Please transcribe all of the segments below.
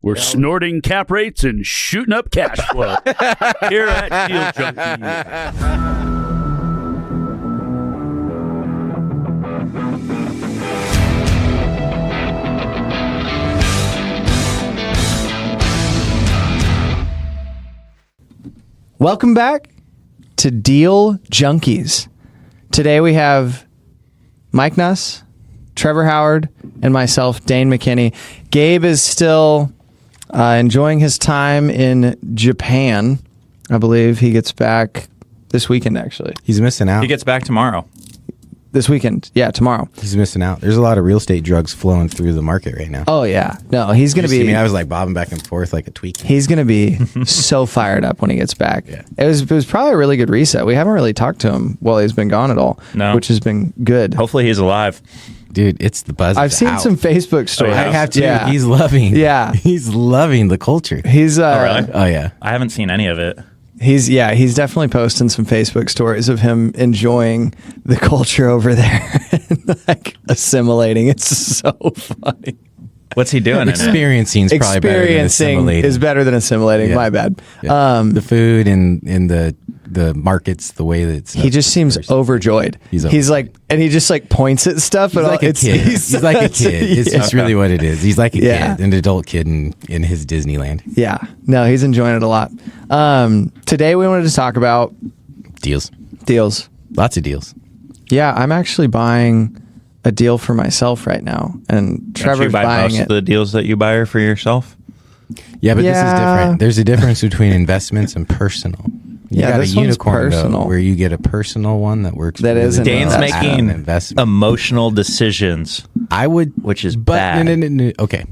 We're snorting cap rates and shooting up cash flow here at Deal Junkies. Welcome back to Deal Junkies. Today we have Mike Nuss, Trevor Howard, and myself, Dane McKinney. Gabe is still enjoying his time in Japan. I believe he gets back this weekend, actually. He's missing out. He gets back tomorrow. This weekend. Yeah, tomorrow. He's missing out. There's a lot of real estate drugs flowing through the market right now. Oh, yeah. No, he's going to be... I was like bobbing back and forth like a tweak. He's going to be so fired up when he gets back. Yeah. It was probably a really good reset. We haven't really talked to him while he's been gone at all, which has been good. Hopefully he's alive. Dude, it's the buzz. I've seen some Facebook stories. I have to. Yeah. He's loving. Yeah. He's loving the culture. He's Oh, really? Oh, yeah. I haven't seen any of it. He's definitely posting some Facebook stories of him enjoying the culture over there and like assimilating. It's so funny. What's he doing? Experiencing is probably better than assimilating. Is better than assimilating. Yeah. My bad. Yeah. The food and the markets, the way that he just seems overjoyed. He's like, and he just like points at stuff. He's like a kid. He's like a kid. It's just really what it is. He's like a kid, an adult kid in his Disneyland. Yeah. No, he's enjoying it a lot. Today we wanted to talk about deals. Lots of deals. Yeah, I'm actually buying a deal for myself right now, and Trevor's buying most of the deals that you buy are for yourself. Yeah, but this is different. There's a difference between investments and personal. You got a unicorn though, where you get a personal one that works. That is Dane's making emotional decisions. I would, which is bad. No. Okay.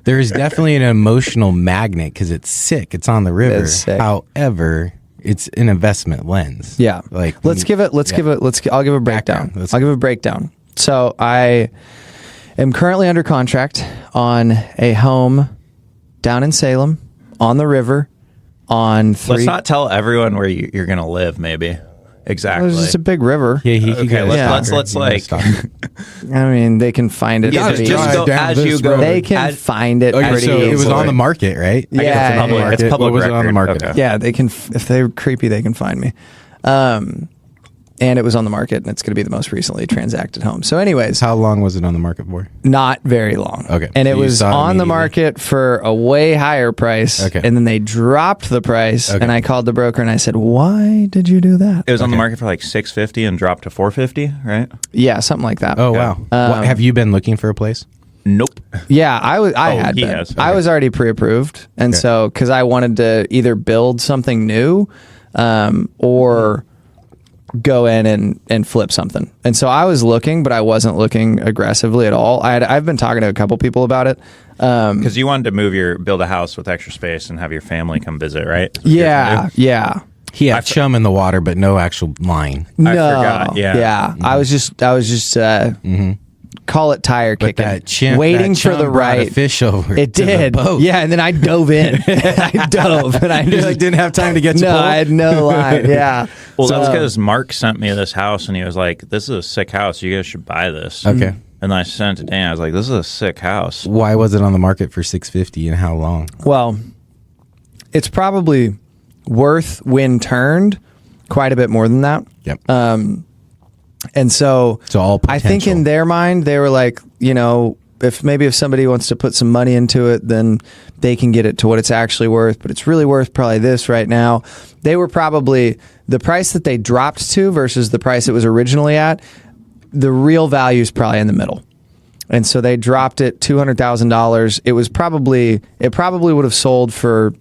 There is definitely an emotional magnet because it's sick. It's on the river. However, it's an investment lens. Yeah. Like I'll give a breakdown. I'll give a breakdown. So I am currently under contract on a home down in Salem on the river on 3. Let's not tell everyone where you're going to live, maybe. Exactly. It's a big river. Yeah, let's like... I mean, they can find it. They can find it pretty so easily. It was on the market, right? Yeah. It's public was it on the market? Okay. Yeah, they can. If they're creepy, they can find me. And it was on the market, and it's going to be the most recently transacted home. So anyways. How long was it on the market for? Not very long. Okay. And it was on the market for a way higher price. Okay. And then they dropped the price, and I called the broker, and I said, why did you do that? It was on the market for like $650 and dropped to $450, right? Yeah, something like that. Oh, wow. Have you been looking for a place? Nope. Yeah, I was already pre-approved. And so, because I wanted to either build something new or go in and flip something. And so I was looking, but I wasn't looking aggressively at all. I've been talking to a couple people about it. Because you wanted to build a house with extra space and have your family come visit, right? Yeah. He had chum in the water, but no actual line. No. I forgot. Yeah. Mm-hmm. I was just call it tire kicking. Waiting for the right fish over. It did. Yeah, and then I dove in. I dove, and I just didn't have time to get to No, pull? I had no line. Yeah. Well, that's because Mark sent me this house, and he was like, "This is a sick house. You guys should buy this." Okay. And then I sent it to Dan. I was like, "This is a sick house." Why was it on the market for $650 and how long? Well, it's probably worth when turned quite a bit more than that. Yep. And so all I think in their mind, they were like, if somebody wants to put some money into it, then they can get it to what it's actually worth, but it's really worth probably this right now. They were probably the price that they dropped to versus the price it was originally at. The real value is probably in the middle. And so they dropped it $200,000. It probably would have sold for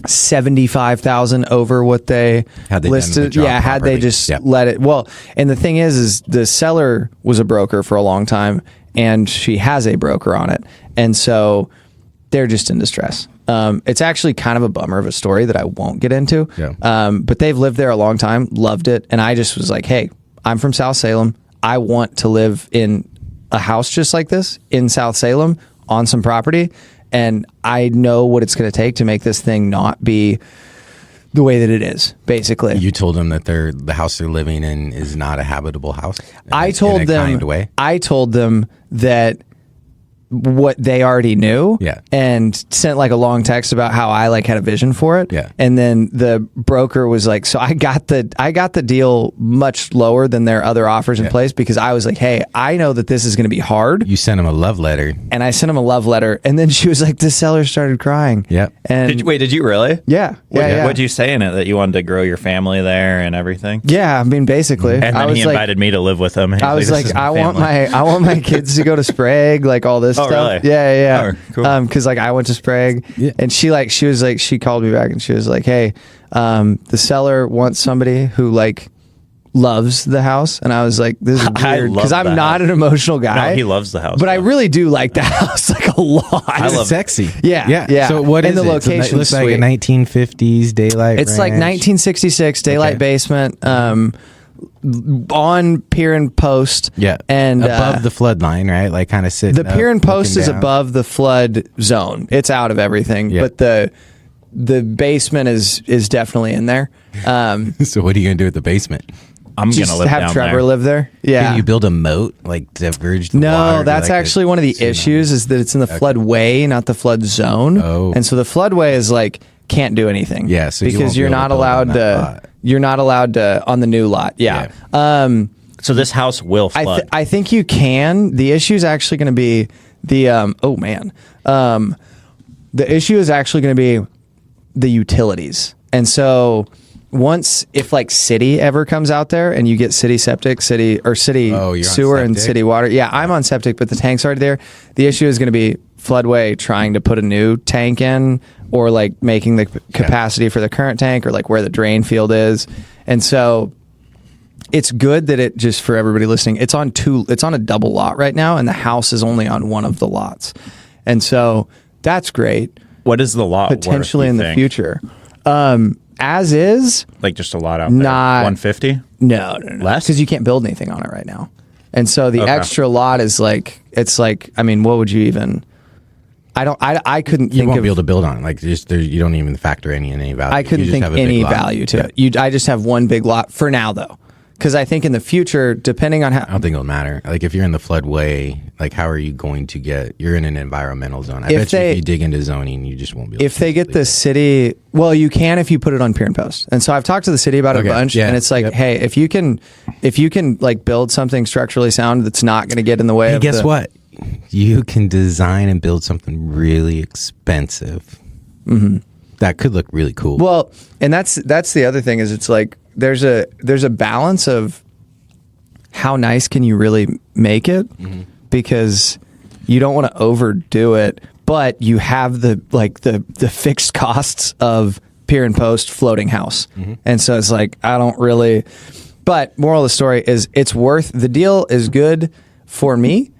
$75,000 over what they listed. Had they just let it. Well, and the thing is the seller was a broker for a long time, and she has a broker on it, and so they're just in distress. It's actually kind of a bummer of a story that I won't get into. Yeah. But they've lived there a long time, loved it, and I just was like, hey, I'm from South Salem. I want to live in a house just like this in South Salem on some property. And I know what it's going to take to make this thing not be the way that it is, basically. You told them that the house they're living in is not a habitable house? I told them that what they already knew. Yeah. And sent like a long text about how I like had a vision for it. Yeah. And then the broker was like, so I got the deal much lower than their other offers in place because I was like, hey, I know that this is going to be hard. You sent him a love letter. And I sent him a love letter. And then she was like, the seller started crying. Yep. And Did you really? Yeah. Yeah. What'd you say in it? That you wanted to grow your family there and everything? Yeah. I mean, basically. And then he invited me to live with him. I was like, I want my kids to go to Sprague, like all this stuff. Really? Yeah. Oh, cool. Because like I went to Sprague, and she called me back and she was like, hey, the seller wants somebody who like loves the house, and I was like, this is weird because I'm not an emotional guy. No, he loves the house, but I really do like the house like a lot. I love sexy. Yeah. So what is the it? location? So it looks like a 1950s daylight. It's like 1966 daylight basement. On pier and post, and above the flood line, right? Like kind of sitting. The pier and post is above the flood zone. It's out of everything, but the basement is definitely in there. So what are you gonna do with the basement? I'm gonna live have down Trevor there. live there. Yeah. Can you build a moat like diverge? The water No, that's like actually one of the issues is that it's in the floodway, not the flood zone. Oh. And so the floodway is like can't do anything. Yeah, so you because won't be you're able to not build on allowed that to. lot. You're not allowed to on the new lot. Yeah. So this house will flood. I think you can. The issue is actually going to be the the issue is actually going to be the utilities. And so once if like city ever comes out there and you get city septic, city sewer and city water. Yeah, I'm on septic, but the tank's already there. The issue is going to be floodway trying to put a new tank in or like making the capacity for the current tank or like where the drain field is. And so it's good that it just for everybody listening, it's on a double lot right now, and the house is only on one of the lots, and so that's great. What is the lot potentially worth, in the future? As is, like just a lot out there. Not 150. No, less because you can't build anything on it right now, and so the extra lot is like it's like I mean, what would you even? I couldn't. You think won't be able to build on it. Like just you don't even factor any value. I couldn't think any value to it. I just have one big lot for now, though. Because I think in the future, depending on how... I don't think it'll matter. Like, if you're in the floodway, like, how are you going to get... You're in an environmental zone. I bet you if you dig into zoning, you just won't be able if they get the city... Well, you can if you put it on pier and post. And so I've talked to the city about it a bunch, and it's like, hey, if you can, like, build something structurally sound that's not going to get in the way of guess what? You can design and build something really expensive. Mm-hmm. That could look really cool. Well, and that's the other thing is it's like, there's a balance of how nice can you really make it because you don't want to overdo it, but you have the fixed costs of pier and post floating house. And so it's like, I don't really, but moral of the story is the deal is good for me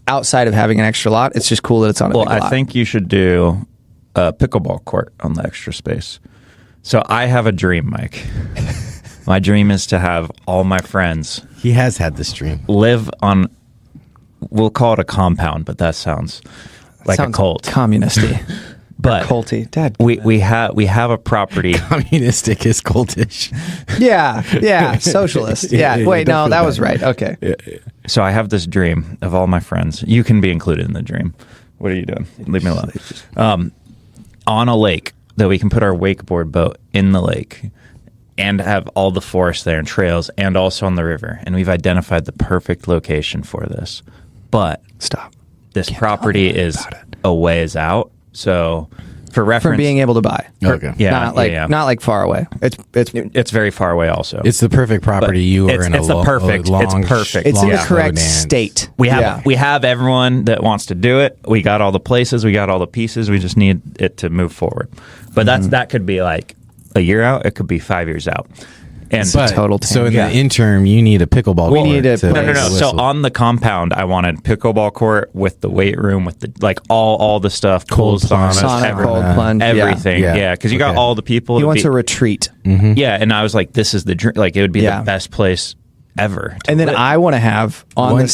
outside of having an extra lot. It's just cool that it's on a big lot. I think you should do a pickleball court on the extra space. So I have a dream, Mike. My dream is to have all my friends. He has had this dream. Live on, we'll call it a compound, but that sounds like a cult. Communisty. But culty. Dad, we have a property. Communistic is cultish. Yeah. Socialist. Yeah. Wait, no, that was right. Okay. Yeah. So I have this dream of all my friends. You can be included in the dream. What are you doing? Leave me alone. On a lake that we can put our wakeboard boat in the lake and have all the forest there and trails and also on the river. And we've identified the perfect location for this. But this property is a ways out. So for reference, from being able to buy. Okay. Not like far away. It's very far away also. It's the perfect property. You are in it's a perfect. long, it's perfect. It's in the correct dance. state. We have everyone that wants to do it. We got all the places. We got all the pieces. We just need it to move forward. But that could be like a year out. It could be 5 years out. And total so in the interim, you need a pickleball court. We need a no. So on the compound, I wanted pickleball court with the weight room, with the like all the stuff, cold sauna, cold plunge, everything. Yeah, because you got all the people. He wants a retreat. Mm-hmm. Yeah, and I was like, this is the dream. Like it would be the best place ever. And then I want to have on the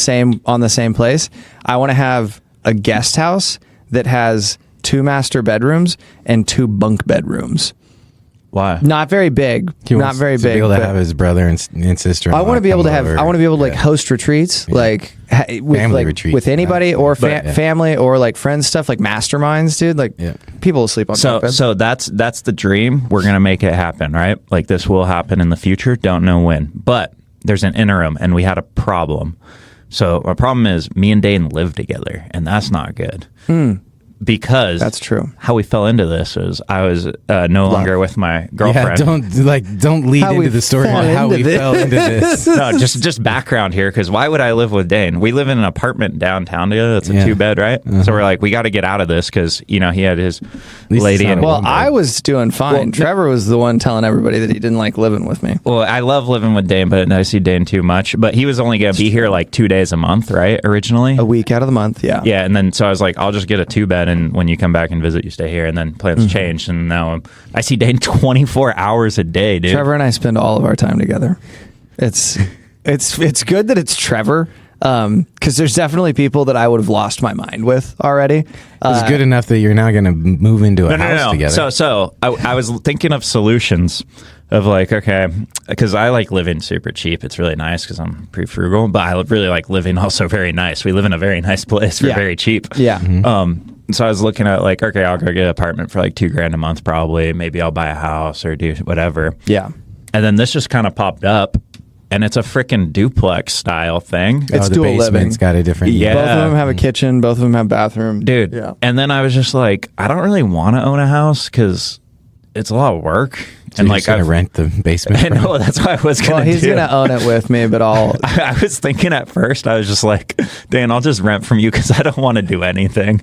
same place. I want to have a guest house that has 2 master bedrooms and 2 bunk bedrooms. Why? Not very big. He Not wants very to big. be able to but have his brother and sister. I want to be able to have. I want to be able to like host retreats, like with Family like retreats, with anybody or yeah. family or like friends stuff, like masterminds, dude. Like people will sleep on top bed. So that's the dream. We're gonna make it happen, right? Like this will happen in the future. Don't know when, but there's an interim, and we had a problem. So our problem is me and Dane live together, and that's not good. Because that's true. How we fell into this was I was no longer with my girlfriend. Yeah, don't lead into the story on how we fell into this. No, just background here, because why would I live with Dane? We live in an apartment downtown together. That's a 2-bed, right? So we're like, we got to get out of this because he had his lady. And well, I was doing fine. Well, Trevor was the one telling everybody that he didn't like living with me. Well, I love living with Dane, but I see Dane too much. But he was only going to be here like 2 days a month, right? Originally, a week out of the month, yeah. Yeah, and then so I was like, I'll just get a 2-bed, and when you come back and visit, you stay here. And then plans changed, and now I see Dane 24 hours a day, dude. Trevor and I spend all of our time together. It's good that it's Trevor, because there's definitely people that I would have lost my mind with already. It's good enough that you're now going to move into a house together. So I was thinking of solutions of like, okay, because I like living super cheap. It's really nice because I'm pretty frugal, but I really like living also very nice. We live in a very nice place for very cheap. Yeah. So I was looking at like, okay, I'll go get an apartment for like $2,000 a month probably. Maybe I'll buy a house or do whatever. Yeah. And then this just kind of popped up, and it's a freaking duplex style thing. It's the dual basement's living. got a different. Yeah. Both of them have a kitchen. Both of them have bathroom. Dude. Yeah. And then I was just like, I don't really want to own a house because it's a lot of work. So and like, going to rent the basement. I know, that's what I was going to do. Well, he's going to own it with me, but I was thinking at first, I was just like, Dan, I'll just rent from you because I don't want to do anything.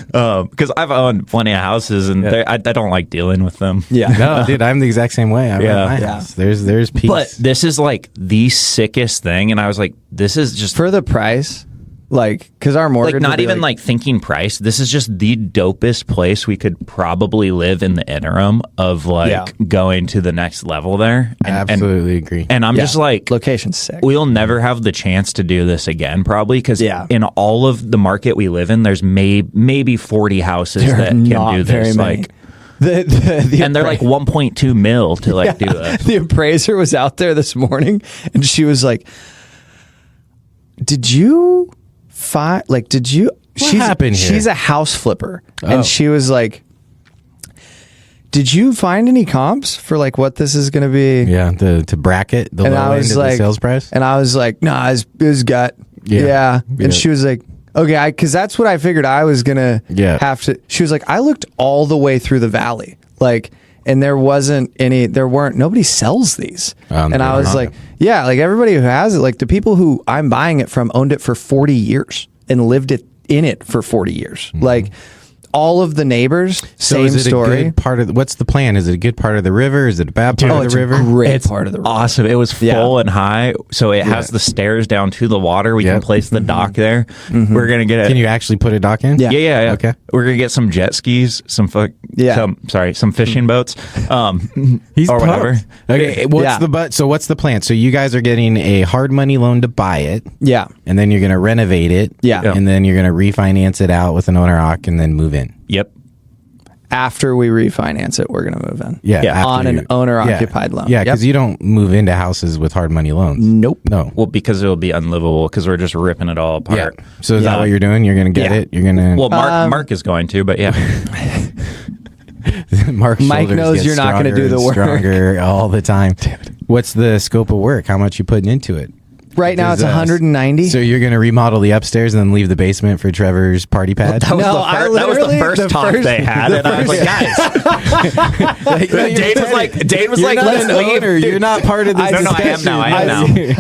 Because I've owned plenty of houses, and I don't like dealing with them. Yeah. No, dude, I'm the exact same way. I rent my house. There's peace. But this is like the sickest thing, and I was like, this is just... For the price... Like, because our mortgage, like, not even like thinking price. This is just the dopest place we could probably live in the interim of like going to the next level there. And, absolutely agree. And I'm just like, location's sick. We'll never have the chance to do this again, probably, because in all of the market we live in, there's maybe 40 houses that can do this. Like, and they're like 1.2 mil to like do it. The appraiser was out there this morning, and she was like, "Did you?" What happened here? She's a house flipper, and she was like, "Did you find any comps for like what this is going to be?" Yeah, to bracket the low end of the sales price. And I was like, "Nah, it was gut." Yeah. And she was like, "Okay," because that's what I figured I was gonna have to. She was like, "I looked all the way through the valley, like." And nobody sells these. And I was like, yeah, like everybody who has it, like the people who I'm buying it from owned it for 40 years and lived in it for 40 years. Like all of the neighbors, same story. A good part of what's the plan? Is it a good part of the river? Is it a bad part of the river? It's a great part of the river. Awesome. It was full and high, so it has the stairs down to the water. We can place the dock there. We're gonna get it. Can you actually put a dock in? Yeah. Okay. We're gonna get some jet skis, some fishing boats, He's or whatever. Okay. What's the plan? So you guys are getting a hard money loan to buy it. Yeah. And then you're gonna renovate it. Yeah. And then you're gonna refinance it out with an owner occ and then move in. Yep. After we refinance it, we're going to move in. Yeah. On an owner-occupied loan. Yeah, because you don't move into houses with hard money loans. Nope. No. Well, because it'll be unlivable because we're just ripping it all apart. Yeah. So is that what you're doing? You're going to get it? You're going to... Well, Mark is going to, but yeah. Mike knows you're not going to do the work. Stronger all the time. Dude. What's the scope of work? How much you putting into it? Right now it's 190. So you're going to remodel the upstairs and then leave the basement for Trevor's party pad? That was the first talk they had, and I was like, guys. Dane was like, let's leave. You're not part of this. No, I am now.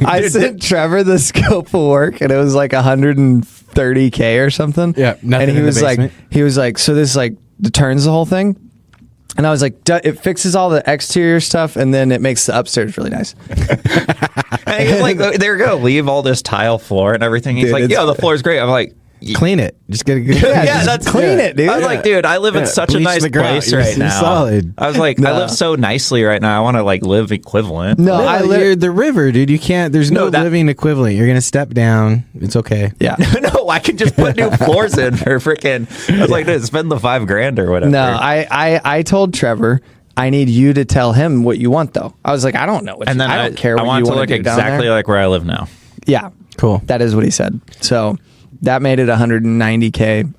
I sent Trevor the scope of work, and it was like 130K or something. Yeah, nothing. And he was like, so this like turns the whole thing. And I was like, it fixes all the exterior stuff, and then it makes the upstairs really nice. And he's like, they're going to leave all this tile floor and everything. He's like, the floor is great. I'm like, clean it. Just get a good. That's clean it, dude. I was like, dude, I live in such a nice place right now. Solid. I was like, I live so nicely right now. I want to like live equivalent. No, you're the river, dude. You can't. There's no living equivalent. You're gonna step down. It's okay. Yeah. No, I can just put new floors in for freaking. I was like, dude, spend the $5,000 or whatever. No, I told Trevor, I need you to tell him what you want, though. I was like, I don't know. And then I don't care what I want you it to want look to do down exactly there. like where I live now. Yeah. Cool. That is what he said. So that made it $190K.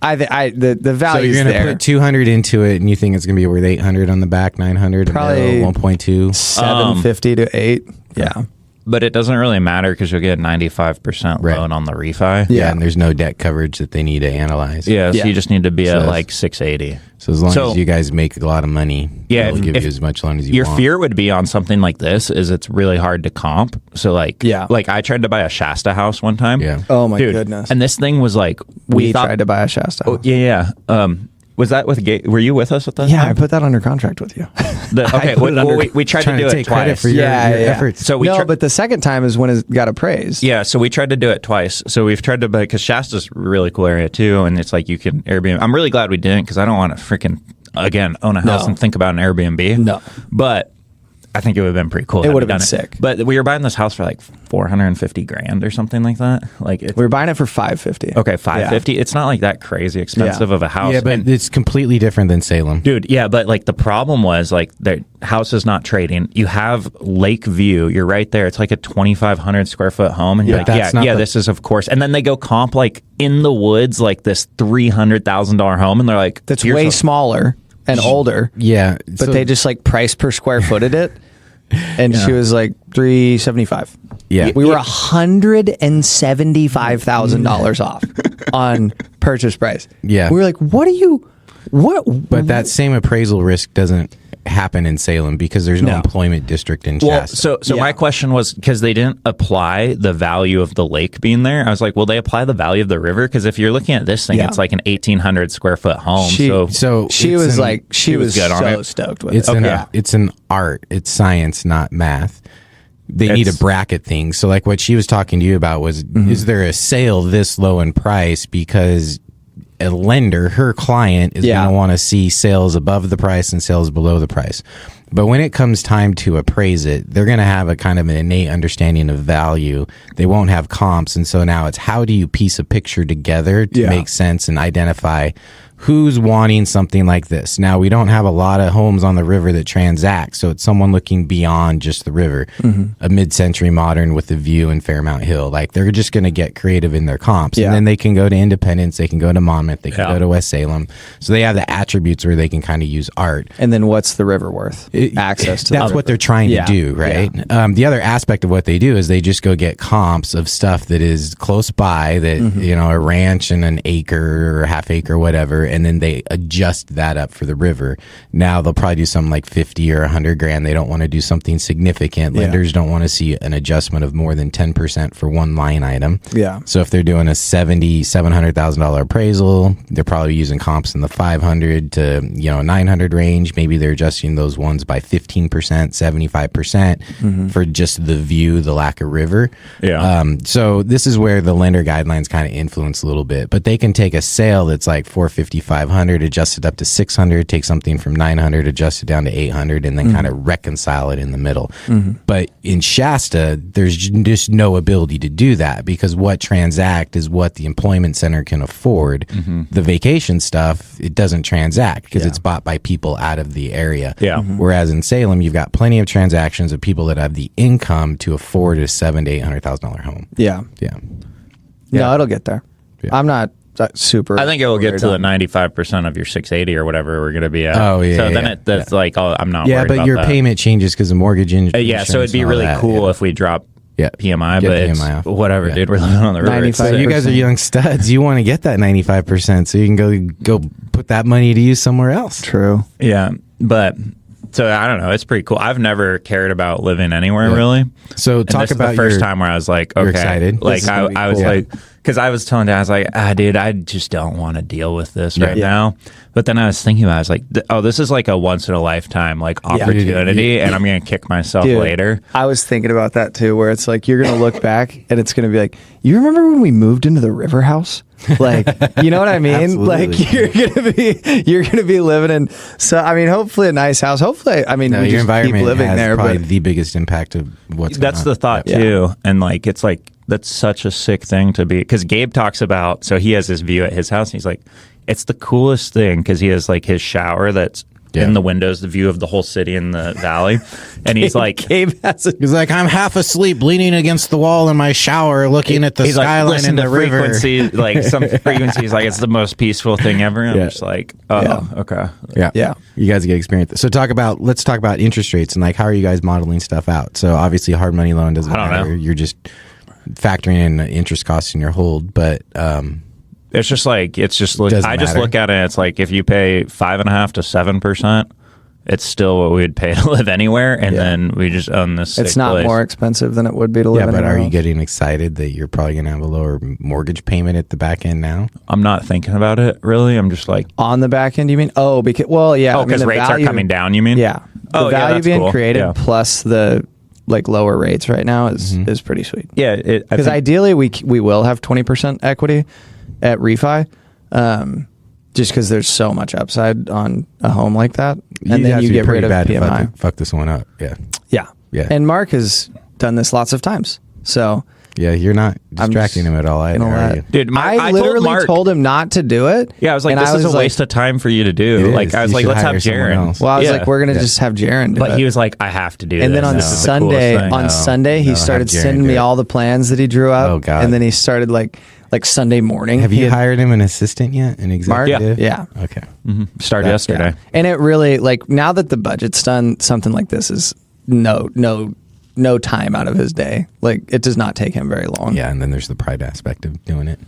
The So value's you're gonna there. put 200 into it, and you think it's gonna be worth 800 on the back, 900, Probably 1.2. 750 to 8. Yeah. But it doesn't really matter because you'll get 95% Right. loan on the refi. Yeah, and there's no debt coverage that they need to analyze. Yeah, so Yeah. you just need to be So at that's- like 680. So as long So- as you guys make a lot of money, Yeah, they'll give if you as much loan as you Your want. fear would be on something like this is it's really hard to comp. So like, Yeah. like I tried to buy a Shasta house one time. Yeah. Oh my Dude, goodness. And this thing was like, we thought, tried to buy a Shasta. Oh, yeah. Was that with Gabe? Were you with us at that Yeah, time? I put that under contract with you. Okay, put it under- we tried to Trying do to it take credit twice. for your Yeah. efforts. So we no, tri- but the second time is when it got appraised. Yeah, so we tried to do it twice. So we've tried to buy, because Shasta's a really cool area too, and it's like you can Airbnb. I'm really glad we didn't because I don't want to freaking, again, own a house No. and think about an Airbnb. No. But I think it would have been pretty cool. It had would we have been done sick. But we were buying this house for like $450,000 or something like that. Like it's, We were buying it for $550. okay, $550. It's not like that crazy expensive Yeah. of a house. Yeah, but And- it's completely different than Salem. dude, yeah, but like the problem was like the house is not trading. You have lake view. You're right there. It's like a 2,500 square foot home, and you're Yeah, like, that's yeah, not yeah, the- this is of course. And then they go comp like in the woods, like this $300,000 home, and they're like, That's here's way a- smaller and older. Yeah, But they just like price per square footed it. And she was like $375. Yeah. We were $175,000 off on purchase price. Yeah. We were like, what are you what But that same appraisal risk doesn't happen in Salem because there's no No. employment district in Well, Shasta. so Yeah. my question was because they didn't apply the value of the lake being there. I was like, will they apply the value of the river? Because if you're looking at this thing, Yeah. it's like an 1,800 square foot home. She- So she it's was an- like she was was good on so it. stoked with it's it. it's an art. It's science, not math. They need to It's- bracket things. So like what she was talking to you about was, is there a sale this low in price because a lender, her client, is Yeah. going to want to see sales above the price and sales below the price. But when it comes time to appraise it, they're going to have a kind of an innate understanding of value. They won't have comps. And so now it's how do you piece a picture together to Yeah. make sense and identify who's wanting something like this. Now, we don't have a lot of homes on the river that transact. So it's someone looking beyond just the river, a mid-century modern with a view in Fairmount Hill. Like they're just going to get creative in their comps. Yeah. And then they can go to Independence. They can go to Monmouth. They can Yeah. go to West Salem. So they have the attributes where they can kind of use art. And then what's the river worth? Access to That's the what they're trying Yeah. to do, right? The other aspect of what they do is they just go get comps of stuff that is close by, that you know, a ranch and an acre or a half acre, whatever, and then they adjust that up for the river. Now they'll probably do something like 50 or 100 grand. They don't want to do something significant. Yeah. Lenders don't want to see an adjustment of more than 10% for one line item. Yeah. So if they're doing a $700,000 appraisal, they're probably using comps in the 500 to 900 range. Maybe they're adjusting those ones by 15%, 75% for just the view, the lack of river. Yeah. So this is where the lender guidelines kind of influence a little bit, but they can take a sale that's like 450, 500, adjust it up to 600, take something from 900, adjust it down to 800, and then kind of reconcile it in the middle. But in Shasta, there's just no ability to do that because what transact is what the employment center can afford. The vacation stuff, it doesn't transact because it's bought by people out of the area. Yeah. Whereas in Salem, you've got plenty of transactions of people that have the income to afford a $700,000 to $800,000 home. Yeah. Yeah. No, it'll get there. Yeah. I'm not super. I think it will get worried to the on- 95% of your 680 or whatever we're going to be at. Oh, yeah, So then yeah, that's like, oh, I'm not Yeah, worried but about your that. payment changes because of mortgage insurance. Yeah, so it'd be and all really that, cool yeah. if we drop Yeah. PMI, Get but PMI it's off. whatever, Yeah. dude. We're living on the river. 95. So you guys are young studs. You want to get that 95%, so you can go put that money to use somewhere else. True. Yeah, but so I don't know. It's pretty cool. I've never cared about living anywhere really. So And talk this is about the first your, time where I was like, okay, you're excited. like This is gonna be I was cool. like, because I was telling Dad, I was like, dude, I just don't want to deal with this right Yeah. now. But then I was thinking about it, I was like, oh, this is like a once in a lifetime like opportunity, and I'm gonna kick myself Dude, later. I was thinking about that too, where it's like you're gonna look back and it's gonna be like, you remember when we moved into the river house? Like, you know what I mean? Absolutely. Like you're gonna be living in. So I mean, hopefully a nice house. Hopefully, I mean, no, we your just keep environment living has there. probably But the biggest impact of what's That's going the thought Yeah. too, and like it's like that's such a sick thing to be, because Gabe talks about, so he has this view at his house and he's like, it's the coolest thing because he has like his shower that's in the windows, the view of the whole city and the valley. And he's like, Gabe has a He's like, I'm half asleep, leaning against the wall in my shower, looking at the he's like, skyline listen and to the river. frequency, like some frequencies, like it's the most peaceful thing ever. And I'm just like, oh, okay. Yeah. You guys get experience. So let's talk about interest rates and like, how are you guys modeling stuff out? So obviously hard money loan doesn't matter. You're just factoring in the interest costs in your hold, but, it's just like, I just look at it. It's like, if you pay 5.5% to 7%, it's still what we'd pay to live anywhere. And then we just own this. It's not place. more expensive than it would be to live but anywhere are you else. getting excited that you're probably going to have a lower mortgage payment at the back end now? I'm not thinking about it really. I'm just like, on the back end, you mean? Oh, because because rates are coming down, you mean? Yeah. The value that's being cool. created plus the like lower rates right now is pretty sweet. Yeah. Because ideally we will have 20% equity at refi, just because there's so much upside on a home like that, and then you get rid of PMI. Fuck this one up. Yeah. And Mark has done this lots of times, so Yeah, you're not distracting him at all. I you. Dude, I literally told him not to do it. Yeah, I was like, and this is a waste of time for you to do. Like, I was like, let's have Jaron. Well, I was like, we're gonna just have Jaron do it. But he was like, I have to do and this. then on Sunday, he started sending me all the plans that he drew up. Oh, God. And then he started like Sunday morning. Have you hired him an assistant yet? An executive? Yeah. Okay. Started yesterday. Yeah. And it really, like, now that the budget's done, something like this is no time out of his day. Like, it does not take him very long. Yeah, and then there's the pride aspect of doing it.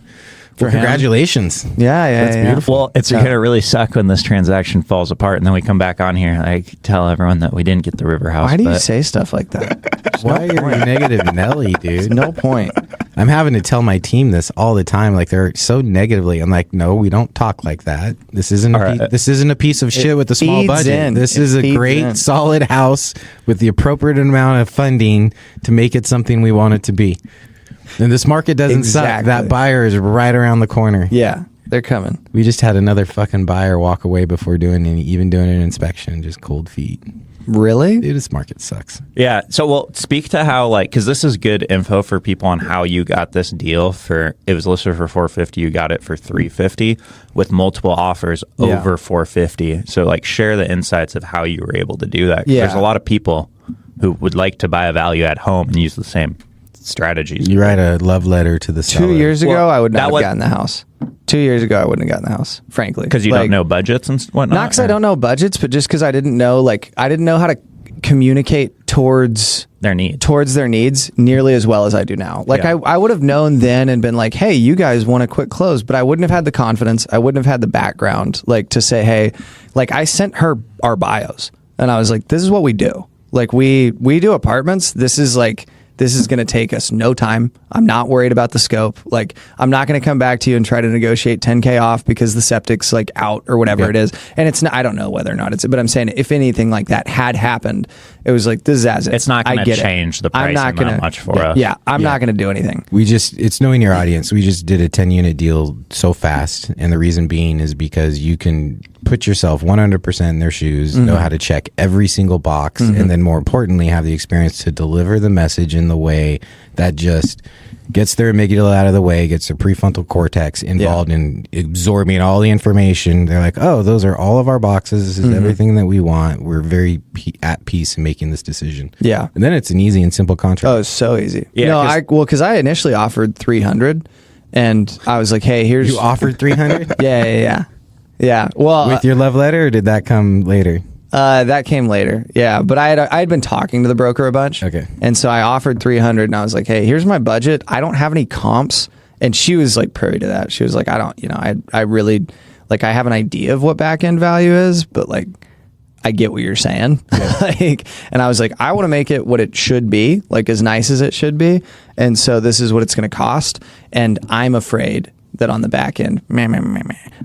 For him. Congratulations. Yeah. That's beautiful. Well, it's going to really suck when this transaction falls apart, and then we come back on here, like, tell everyone that we didn't get the river house. Why do you say stuff like that? Why are you negative Nelly, dude? No point. I'm having to tell my team this all the time. Like, they're so negatively. I'm like, no, we don't talk like that. This isn't this isn't a piece of shit with a small budget. This is a great, solid house with the appropriate amount of funding to make it something we want it to be. And this market doesn't suck. That buyer is right around the corner. Yeah, they're coming. We just had another fucking buyer walk away before doing an inspection, just cold feet. Really? Dude, this market sucks. Yeah. So, well, speak to how, like, because this is good info for people on how you got this deal. It was listed for $450. You got it for $350 with multiple offers over $450. So, like, share the insights of how you were able to do that. Yeah. There's a lot of people who would like to buy a value at home and use the same strategies. You write a love letter to the seller. 2 years ago, I would not have gotten the house. 2 years ago, I wouldn't have gotten the house, frankly. Because you don't know budgets and whatnot? Not because I don't know budgets, but just because I didn't know how to communicate towards their needs nearly as well as I do now. Like, I would have known then and been like, hey, you guys want a quick close, but I wouldn't have had the confidence. I wouldn't have had the background, like, to say, hey, like, I sent her our bios and I was like, this is what we do. Like, we do apartments. This is going to take us no time. I'm not worried about the scope. Like, I'm not going to come back to you and try to negotiate $10K off because the septic's like out or whatever it is. And it's not, I don't know whether or not it's, but I'm saying if anything like that had happened, it was like, this is as it. It's not going to change the price that much for us. Yeah. I'm not going to do anything. It's knowing your audience. We just did a 10-unit deal so fast. And the reason being is because you can put yourself 100% in their shoes, know how to check every single box, and then more importantly, have the experience to deliver the message in the way that just gets their amygdala out of the way, gets their prefrontal cortex involved in absorbing all the information. They're like, oh, those are all of our boxes. This is everything that we want. We're very at peace in making this decision. Yeah. And then it's an easy and simple contract. Oh, it's so easy. Yeah. No, because I initially offered 300 and I was like, hey, here's... You offered 300? Yeah. Well, with your love letter, or did that come later? That came later. Yeah, but I had been talking to the broker a bunch. Okay. And so I offered 300 and I was like, hey, here's my budget. I don't have any comps. And she was like privy to that. She was like, I really, like, I have an idea of what back end value is, but like, I get what you're saying. And I was like, I want to make it what it should be, like as nice as it should be. And so this is what it's going to cost. And I'm afraid that on the back end,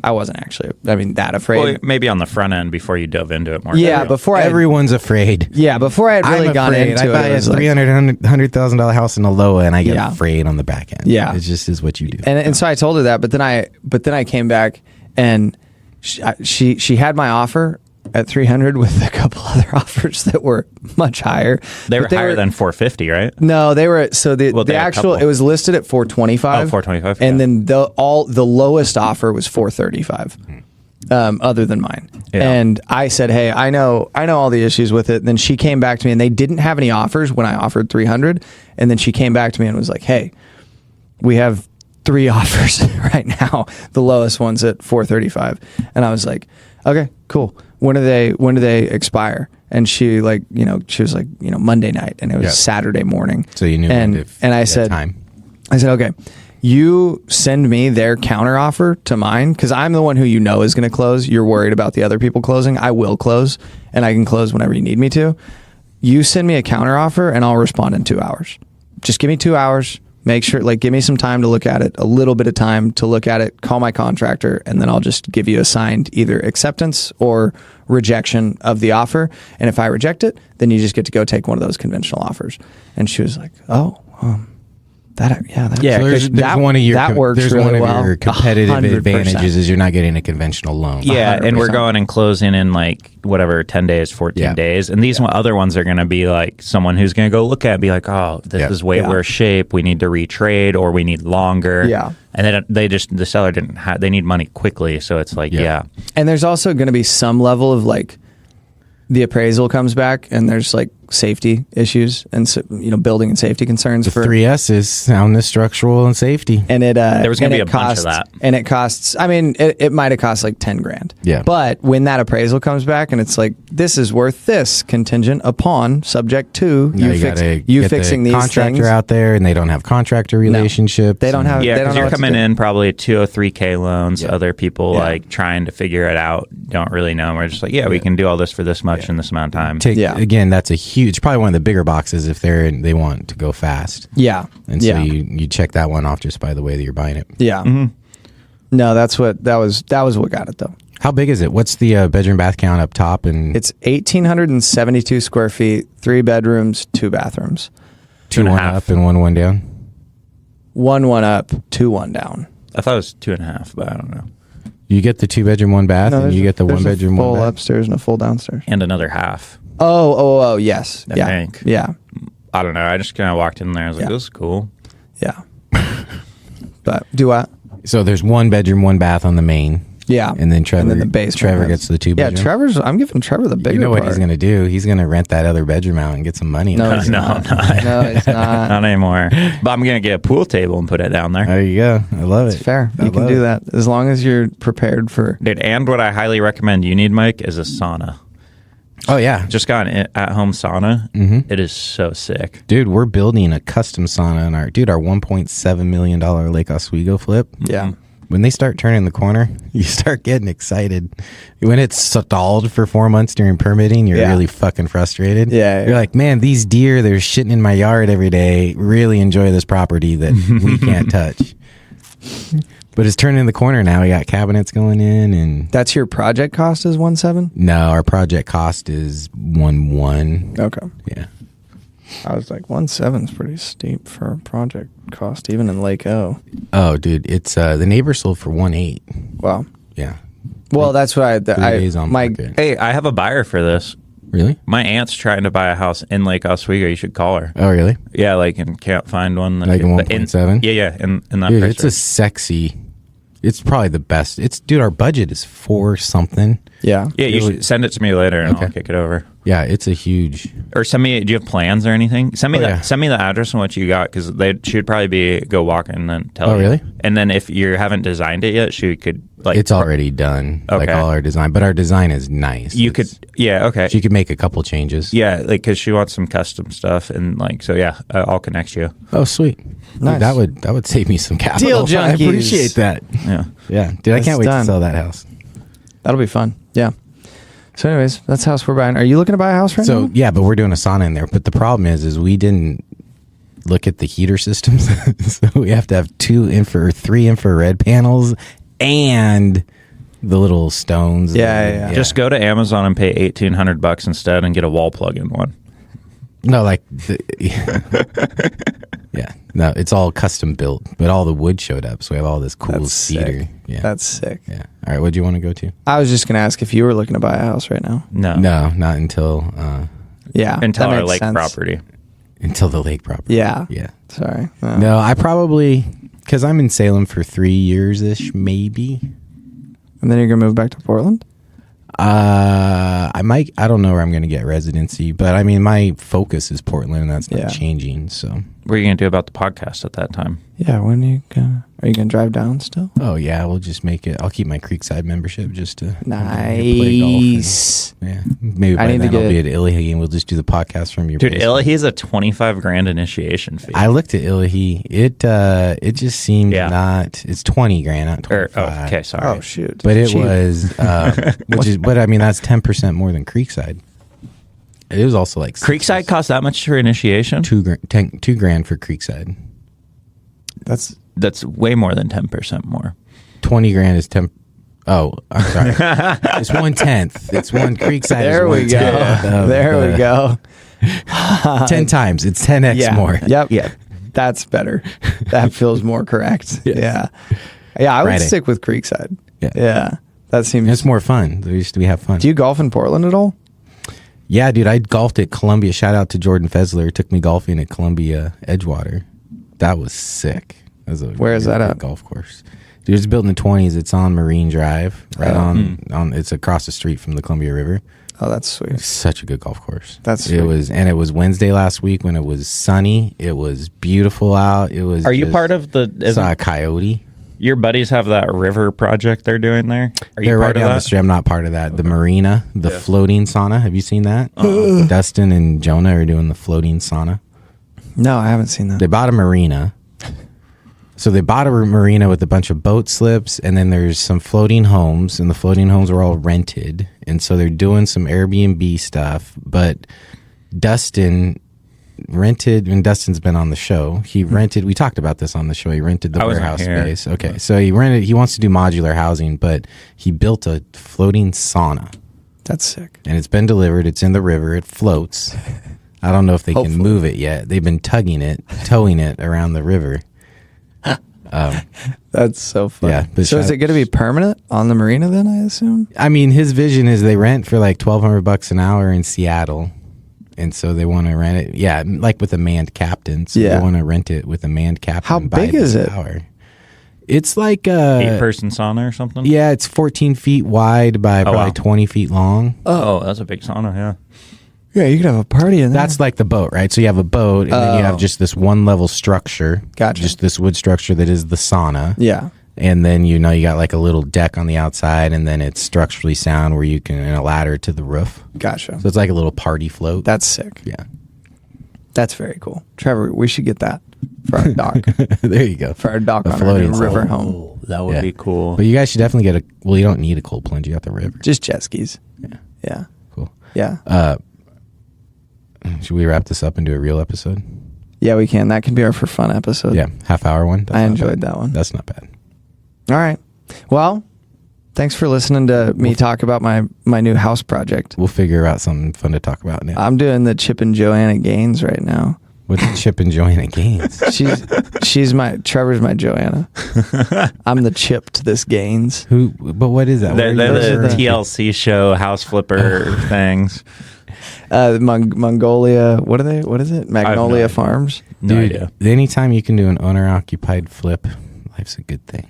I wasn't actually, that afraid. Well, maybe on the front end before you dove into it more. Yeah, everyone's afraid. Yeah, before I had really gone into I buy it. a $300,000 house in Aloha and I get afraid on the back end. Yeah. It just is what you do. And so I told her that, but then I came back and she had my offer at 300 with a couple other offers that were much higher. They were higher than 450, right? No, they were. So the actual, it was listed at 425. Oh, 425. And then the lowest offer was 435. other than mine. Yeah. And I said, hey, I know all the issues with it. And then she came back to me, and they didn't have any offers when I offered 300. And then she came back to me and was like, hey, we have 3 offers right now. The lowest one's at 435. And I was like, okay, cool. When do they expire? And she she was like, Monday night, and it was Saturday morning. So you knew. And I said, okay, you send me their counter offer to mine, because I'm the one who is going to close. You're worried about the other people closing. I will close, and I can close whenever you need me to. You send me a counter offer, and I'll respond in 2 hours. Just give me 2 hours. Make sure, give me some time to look at it, a little bit of time to look at it, call my contractor, and then I'll just give you a signed either acceptance or rejection of the offer. And if I reject it, then you just get to go take one of those conventional offers. And she was like, oh, there's one of your that works there's really one of well. your competitive 100%. advantages is you're not getting a conventional loan. Yeah, 100%. and we're going and closing in 10 days, 14 days. And these other ones are going to be like someone who's going to go look at it and be like, oh, this is way worse shape. We need to retrade, or we need longer. Yeah. And then the seller they need money quickly. So it's like, And there's also going to be some level of the appraisal comes back and there's safety issues and building and safety concerns. The 3S is soundness, structural, and safety. And there was going to be a bunch of that. And it costs. I mean, it might have cost $10,000. Yeah. But when that appraisal comes back and it's this is worth this, contingent upon, subject to you fixing these contractor things out there, and they don't have contractor relationships. They don't have. Yeah, because you're coming in in probably 203K loans. Other people trying to figure it out don't really know. And we're just like, we can do all this for this much in this amount of time. Again, that's a huge, probably one of the bigger boxes if they want to go fast. Yeah. And so you check that one off just by the way that you're buying it. Yeah. Mm-hmm. No, that was what got it though. How big is it? What's the bedroom bath count up top? And it's 1,872 square feet, 3 bedrooms, 2 bathrooms. 2-1 up and 1 down. 1 up, 2 down. I thought it was 2.5, but I don't know. You get the 2 bedroom, 1 bath, and you get the 1 bedroom, 1 full bath. upstairs and a full downstairs, and another half. Oh, yes. I think. Yeah. I don't know. I just kind of walked in there. I was like, this is cool. Yeah. But do what? So there's 1 bedroom, 1 bath on the main. Yeah. And then Trevor, the basement Trevor gets the 2 bedroom. Yeah, I'm giving Trevor the bigger You know what part. he's going to do? He's going to rent that other bedroom out and get some money. No, he's not. No, it's not. Not anymore. But I'm going to get a pool table and put it down there. There you go. I love it. It's fair. You can do that as long as you're prepared for. Dude, and what I highly recommend you need, Mike, is a sauna. Oh, yeah. Just got an at-home sauna. Mm-hmm. It is so sick. Dude, we're building a custom sauna in our $1.7 million Lake Oswego flip. Yeah. When they start turning the corner, you start getting excited. When it's stalled for 4 months during permitting, you're really fucking frustrated. Yeah. You're like, man, these deer, they're shitting in my yard every day. Really enjoy this property that we can't touch. But it's turning the corner now. We got cabinets going in, and That's your project cost is 1.7? no, our project cost is 1.1. Okay. Yeah. I was like 1.7 is pretty steep for a project cost, even in Lake O. Oh, dude, it's the neighbor sold for 1.8. Wow. Yeah. Well, that's what 3 days on my market. Hey, I have a buyer for this. Really? My aunt's trying to buy a house in Lake Oswego. You should call her. Oh, really? Yeah, and can't find one. Like in 1.7? Yeah, in that Dude, price it's a range. sexy. It's probably the best. Dude, our budget is 4 something. Yeah. Yeah, you should send it to me later, and I'll kick it over. Yeah, it's a huge. Or send me. Do you have plans or anything? Send me yeah. Send me the address and what you got, because she would probably go walk in and then tell you. Oh, really? And then if you haven't designed it yet, she could It's already done. Like Okay. all our design, but our design is nice. You could. Yeah. Okay. She could make a couple changes. Yeah, because she wants some custom stuff, and so yeah, I'll connect you. Oh, sweet. Nice. Dude, that would save me some capital. Deal I Junkies. appreciate that. Yeah. Yeah, dude, I That's can't wait done. to sell that house. That'll be fun. Yeah. So anyways, that's the house we're buying. Are you looking to buy a house right now? So yeah, but we're doing a sauna in there. But the problem is we didn't look at the heater systems. So we have to have 3 infrared panels and the little stones. Yeah. Just go to Amazon and pay $1,800 instead and get a wall plug-in one. No, yeah, no, it's all custom built, but all the wood showed up, so we have all this cool That's cedar. sick. Yeah, That's sick. yeah. All right, what do you want to go to? I was just going to ask if you were looking to buy a house right now. No. No, not until Yeah. Until that our makes lake sense. property. the lake property. Yeah. Yeah. Sorry. No, I probably, because I'm in Salem for 3 years ish, maybe. And then you're going to move back to Portland? I don't know where I'm going to get residency, but I mean, my focus is Portland, and that's not changing. So, what are you going to do about the podcast at that time? Yeah, when are you gonna drive down still? Oh yeah, we'll just make it. I'll keep my Creekside membership just to play golf. Maybe by then I'll be at Illahee, and we'll just do the podcast from your. Dude, place. Illahee is a $25,000 initiation fee. I looked at Illahee. It just seemed not. It's $20,000, not 25. Okay, sorry. Oh shoot! But it was, but I mean that's 10% more than Creekside. It was also like Creekside cost that much for initiation? $2,000 for Creekside. That's way more than 10% more. $20,000 is 10. Oh, I'm sorry. It's 1/10. It's one Creekside. There we go. There we go. 10 times. It's 10x more. Yep. Yeah. That's better. That feels more correct. Yes. Yeah. I would stick with Creekside. Yeah. That seems. It's more fun. We have fun. Do you golf in Portland at all? Yeah, dude. I golfed at Columbia. Shout out to Jordan Fessler. Took me golfing at Columbia Edgewater. That was sick. Where is that at? Golf course. Dude, it's built in the 20s. It's on Marine Drive, right on. It's across the street from the Columbia River. Oh, that's sweet. It's such a good golf course. That's sweet. It was Wednesday last week when it was sunny. It was beautiful out. It was. Are you part of the? Saw a coyote. Your buddies have that river project they're doing there. Are you They're part right of down that? the street. I'm not part of that. The marina, the floating sauna. Have you seen that? Dustin and Jonah are doing the floating sauna. No, I haven't seen that. They bought a marina. So they bought a marina with a bunch of boat slips, and then there's some floating homes, and the floating homes are all rented. And so they're doing some Airbnb stuff. But Dustin rented, and Dustin's been on the show. He rented, we talked about this on the show. He rented the warehouse space. Okay. So he wants to do modular housing, but he built a floating sauna. That's sick. And it's been delivered. It's in the river. It floats. I don't know if they can move it yet. They've been towing it around the river. That's so fun. Yeah, so is it going to be permanent on the marina then, I assume? I mean, his vision is they rent for like $1,200 an hour in Seattle. And so they want to rent it. Yeah, like with a manned captain. So they want to rent it with a manned captain. How big is it? It's like 8-person sauna or something? Yeah, it's 14 feet wide by probably 20 feet long. Oh, that's a big sauna, yeah. Yeah, you could have a party in there. That's like the boat, right? So you have a boat, and then you have just this one level structure. Gotcha. Just this wood structure that is the sauna. Yeah. And then, you got like a little deck on the outside, and then it's structurally sound where you can, and a ladder to the roof. Gotcha. So it's like a little party float. That's sick. Yeah. That's very cool. Trevor, we should get that for our dock. There you go. For our dock A on floating our river sauna. home. That would be cool. But you guys should definitely get you don't need a cold plunge. You got the river. Just jet skis. Yeah. Yeah. Cool. Yeah. Should we wrap this up and do a real episode? Yeah, we can. That can be our for fun episode. Yeah. Half-hour one. I enjoyed that one. That's not bad. All right. Well, thanks for listening to me talk about my new house project. We'll figure out something fun to talk about now. I'm doing the Chip and Joanna Gaines right now. What's Chip and Joanna Gaines? Trevor's my Joanna. I'm the Chip to this Gaines. But what is that? They're the TLC show, house flipper things. Mongolia. What are they? What is it? Magnolia Farms. No idea. Anytime you can do an owner-occupied flip, life's a good thing.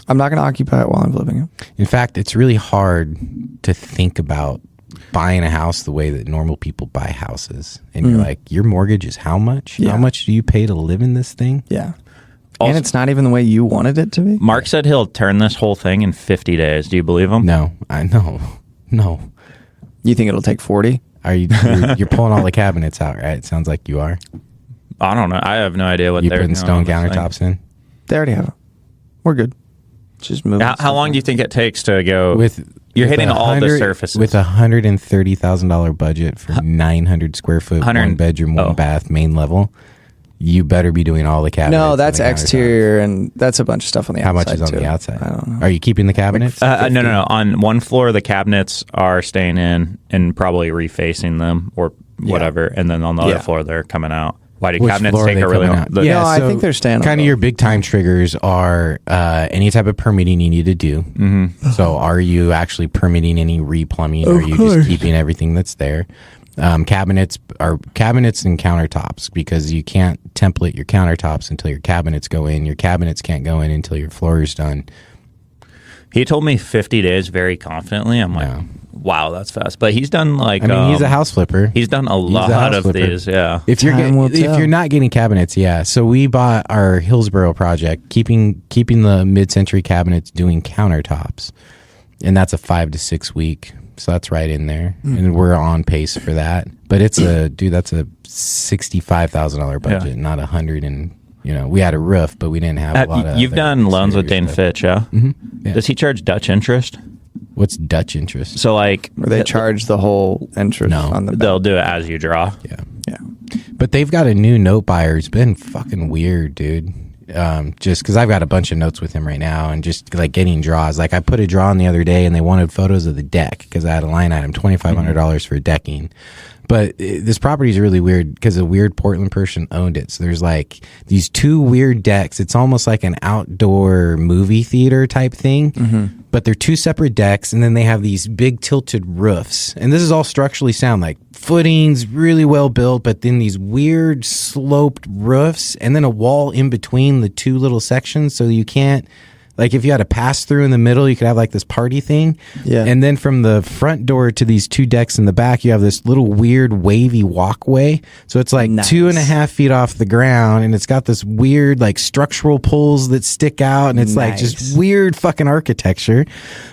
I'm not going to occupy it while I'm flipping it. In fact, it's really hard to think about buying a house the way that normal people buy houses. And you're like, your mortgage is how much? Yeah. How much do you pay to live in this thing? Yeah. Also, and it's not even the way you wanted it to be? Mark said he'll turn this whole thing in 50 days. Do you believe him? No, I know. No. You think it'll take 40? You're pulling all the cabinets out, right? Sounds like you are. I don't know. I have no idea what You they're putting doing stone on this countertops thing. in? They already have it. We're good. Just move. How long do you think it takes to go? with You're hitting all the surfaces. With a $130,000 budget for 900 square foot, 1 bedroom, 1 bath, main level. You better be doing all the cabinets. No, that's and the exterior, and that's a bunch of stuff on the outside. How much is on too. the outside? I don't know. Are you keeping the cabinets? No. On one floor, the cabinets are staying in and probably refacing them or whatever, and then on the other floor, they're coming out. Why do Which cabinets floor are take they a really coming long? out? No, I think they're staying on Kind of both. your big time triggers are any type of permitting you need to do. Mm-hmm. So are you actually permitting any replumbing, or are you just keeping everything that's there? Cabinets and countertops, because you can't template your countertops until your cabinets go in. Your cabinets can't go in until your floor is done. He told me 50 days very confidently. I'm like, wow, that's fast. But he's done like, I mean, he's a house flipper. He's done a lot of these. Yeah. If you're not getting cabinets, so we bought our Hillsborough project, keeping the mid-century cabinets, doing countertops, and that's a 5 to 6 week. So that's right in there, and we're on pace for that. But that's a $65,000 budget, not $100. And we had a roof, but we didn't have a lot of. You've done loans with Dane Fitch, yeah? Mm-hmm. Yeah. Does he charge Dutch interest? What's Dutch interest? So like, Where they charge the whole interest on the back. They'll do it as you draw. Yeah. But they've got a new note buyer. It's been fucking weird, dude. Just because I've got a bunch of notes with him right now, and just like getting draws. Like I put a draw on the other day, and they wanted photos of the deck because I had a line item, $2,500 for decking. But this property is really weird because a weird Portland person owned it. So there's like these two weird decks. It's almost like an outdoor movie theater type thing, but they're two separate decks. And then they have these big tilted roofs. And this is all structurally sound, like footings, really well built, but then these weird sloped roofs and then a wall in between the two little sections. So you can't, like if you had a pass through in the middle, you could have like this party thing. Yeah. And then from the front door to these two decks in the back, you have this little weird wavy walkway. So it's like 2.5 feet off the ground, and it's got this weird like structural poles that stick out, and it's like just weird fucking architecture.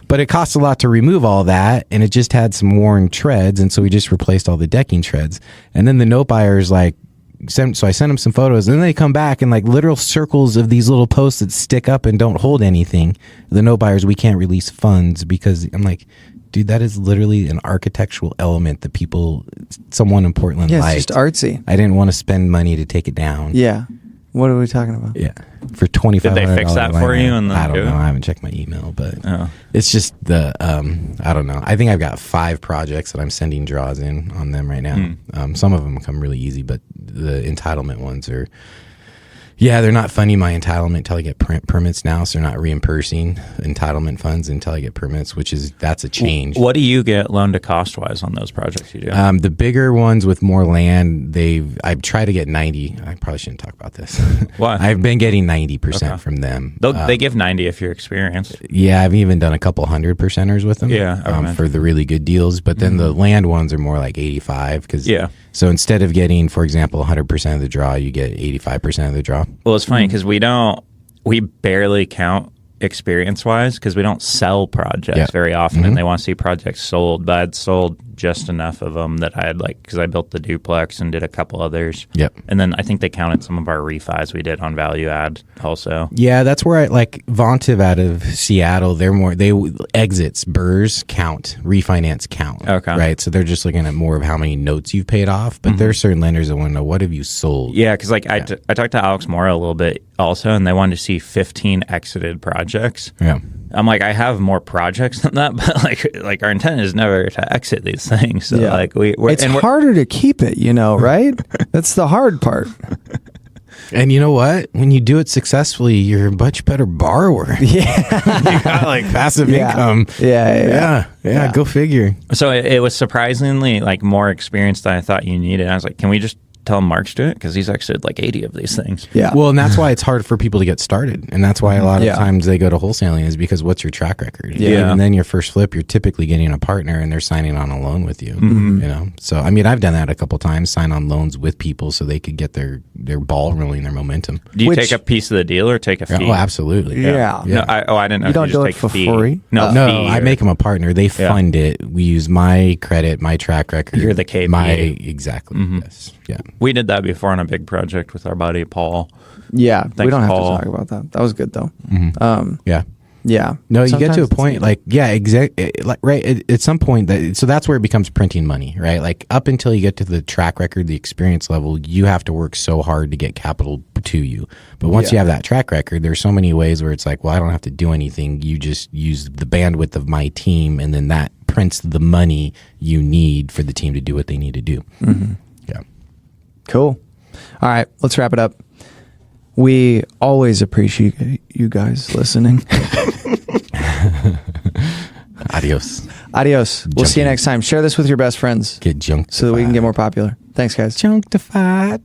But it costs a lot to remove all that, and it just had some worn treads, and so we just replaced all the decking treads. And then the note buyer's like, so I sent them some photos, and then they come back in like literal circles of these little posts that stick up and don't hold anything. The note buyers, we can't release funds because I'm like, dude, that is literally an architectural element that someone in Portland liked. It's just artsy. I didn't want to spend money to take it down. Yeah. What are we talking about? Yeah. For $2,500. Did they fix that for you? I don't know. I haven't checked my email, but it's just I don't know. I think I've got 5 projects that I'm sending draws in on them right now. Some of them come really easy, but the entitlement ones are, they're not funding my entitlement until I get permits now. So they're not reimbursing entitlement funds until I get permits, that's a change. What do you get loan to cost wise on those projects you do? The bigger ones with more land, I've tried to get 90. I probably shouldn't talk about this. Why? I've been getting 90% from them. They give 90 if you're experienced. Yeah, I've even done a couple 100%ers with them. Yeah, for the really good deals. But then the land ones are more like 85. So instead of getting, for example, 100% of the draw, you get 85% of the draw. Well, it's funny because we barely count experience-wise because we don't sell projects very often, and they want to see projects sold. But I'd sold just enough of them that I had because I built the duplex and did a couple others. Yep. And then I think they counted some of our refis we did on value add also. Yeah, that's where I like Vontiv out of Seattle. They exits, BRRRRs count, refinance count. Okay. Right. So they're just looking at more of how many notes you've paid off. But there are certain lenders that want to know, what have you sold? Yeah, because I talked to Alex Mora a little bit also, and they wanted to see 15 exited projects. Yeah. I'm like, I have more projects than that, but like our intent is never to exit these things. So like it's harder to keep it, right? That's the hard part. And you know what? When you do it successfully, you're a much better borrower. Yeah. You got like passive income. Yeah. Go figure. So it was surprisingly like more experience than I thought you needed. I was like, can we just tell Mark's do it? Because he's exited like 80 of these things. Yeah. Well, and that's why it's hard for people to get started. And that's why a lot of times they go to wholesaling, is because what's your track record? Yeah. And then your first flip, you're typically getting a partner and they're signing on a loan with you. So, I mean, I've done that a couple times, sign on loans with people so they could get their ball rolling, their momentum. Do you take a piece of the deal or take a fee? Oh, absolutely. Yeah. No, I didn't know. You don't do it take for fee. free? No, I make them a partner. They fund it. We use my credit, my track record. You're the KP. Exactly. Yes. Yeah. We did that before on a big project with our buddy Paul. Yeah. Thanks, we don't have Paul. to talk about that. That was good though. Yeah. Yeah. No, you get to a Sometimes point like, exactly. Like, right. At some point so that's where it becomes printing money, right? Like up until you get to the track record, the experience level, you have to work so hard to get capital to you. But once you have that track record, there's so many ways where it's like, well, I don't have to do anything. You just use the bandwidth of my team, and then that prints the money you need for the team to do what they need to do. Yeah. Cool. All right, let's wrap it up. We always appreciate you guys listening. Adios. We'll see you next time. Share this with your best friends Get junked so that we can get more popular. Thanks, guys. Junktified.